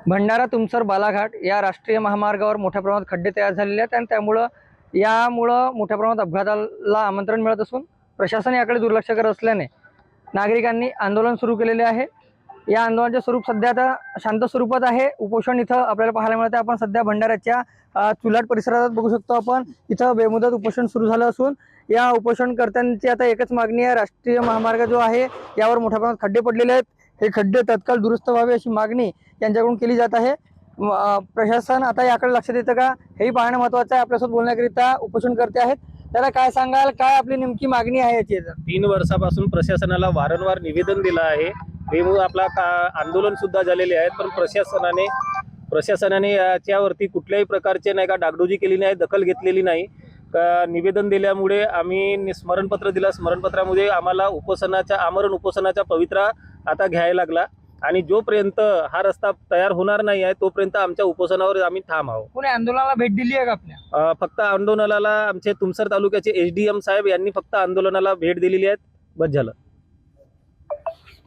भंडारा तुमसर बालाघाट या राष्ट्रीय महामार्गावर मोठ्या प्रमाणात खड्डे तयार झालेले आहेत आणि यामुळं मोठ्या प्रमाणात अपघाताला आमंत्रण मिळत असून प्रशासन याकडे दुर्लक्ष करत असल्याने नागरिकांनी आंदोलन सुरू केलेले आहे। या आंदोलनाचे स्वरूप सध्या आता शांत स्वरूपात आहे। उपोषण इथं आपल्याला पाहायला मिळते। आपण सध्या भंडाऱ्याच्या चुलाट परिसरात बघू शकतो। आपण इथं बेमुदत उपोषण सुरू झालं असून या उपोषणकर्त्यांची आता एकच मागणी आहे। राष्ट्रीय महामार्ग जो आहे यावर मोठ्या प्रमाणात खड्डे पडलेले आहेत, हे खड्डे तत्काळ दुरुस्त व्हावे अशी मागणी यांच्याकडून केली जात आहे। प्रशासन आता याकडे लक्ष देतं का हेही पाहणं महत्त्वाचं आहे। आपल्यासोबत बोलण्याकरिता उपोषणकर्ते आहेत, त्याला काय सांगाल, काय आपली नेमकी मागणी आहे याची? 3 वर्षापासून प्रशासनाला वारंवार निवेदन दिलं आहे। बेमुदत आपला आंदोलन सुद्धा झालेले आहेत, पण प्रशासनाने याच्यावरती कुठल्याही प्रकारचे नाही का डागडुजी केली नाही, दखल घेतलेली नाही। निवेदन दिल्यामुळे आम्ही स्मरणपत्र दिलं, स्मरणपत्रामध्ये आम्हाला आमरण उपोषणाचा पवित्रा आता घ्यायला लागला आणि जोपर्यंत हा रस्ता तयार होणार नाही आहे तोपर्यंत आमच्या उपोषणावर आम्ही ठाम आहोत। कोणी आंदोलनाला भेट दिली आहे का आपल्या? फक्त आंदोलनाला आमचे तुमसर तालुक्याचे एसडीएम साहेब यांनी फक्त आंदोलनाला भेट दिलेली आहे, बस झालं।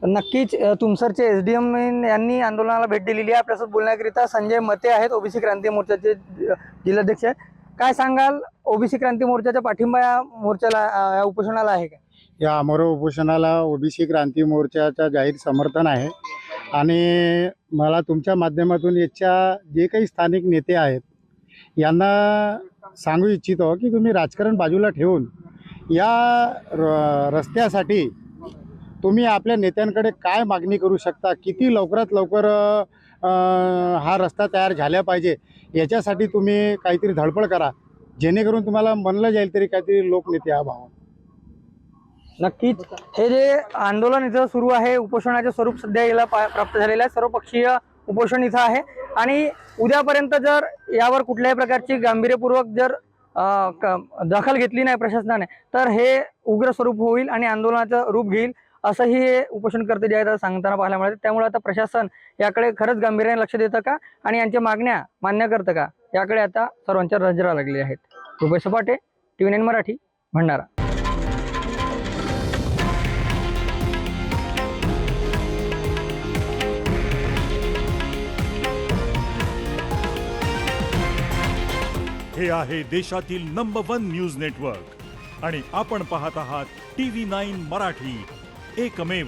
नक्कीच तुमसरचे एसडीएम यांनी आंदोलनाला भेट दिलेली आहे। आपल्यासोबत बोलण्याकरिता संजय मते आहेत, ओबीसी क्रांती मोर्चाचे जिल्हाध्यक्ष आहेत। काय सांगाल, ओबीसी क्रांती मोर्चाचा पाठिंबा या मोर्चाला, या उपोषणाला आहे का? या अमर उपोषणाला ओबीसी क्रांती मोर्चाचा जाहीर समर्थन आहे आणि मला तुमच्या माध्यमातून याच्या जे काही स्थानिक नेते आहेत यांना सांगू इच्छितो की तुम्ही राजकारण बाजूला ठेवून या रस्त्यासाठी तुम्ही आपल्या नेत्यांकडे काय मागणी करू शकता, किती लवकरात लवकर हा रस्ता तयार झाला पाहिजे याच्यासाठी तुम्ही काहीतरी धडपड करा, जेणेकरून तुम्हाला म्हणलं जाईल तरी काहीतरी लोकनेते व्हावं। नक्कीच हे जे आंदोलन इथं सुरू आहे, उपोषणाचे स्वरूप सध्या याला प्राप्त झालेलं आहे। सर्वपक्षीय उपोषण इथं आहे आणि उद्यापर्यंत जर यावर कुठल्याही प्रकारची गांभीर्यपूर्वक जर दखल घेतली नाही प्रशासनाने तर हे उग्र स्वरूप होईल आणि आंदोलनाचं रूप घेईल असंही हे उपोषणकर्ते जे आहेत सांगताना पाहायला मिळते। त्यामुळे आता प्रशासन याकडे खरंच गांभीर्याने लक्ष देतं का आणि यांच्या मागण्या मान्य करतं का याकडे आता सर्वांच्या नजरा लागली आहेत। रुपेश सपाटे, TV9 मराठी, भंडारा। हे आहे देशातील नंबर 1 न्यूज नेटवर्क आणि आपण पाहत आहात TV9 मराठी, एकमेव।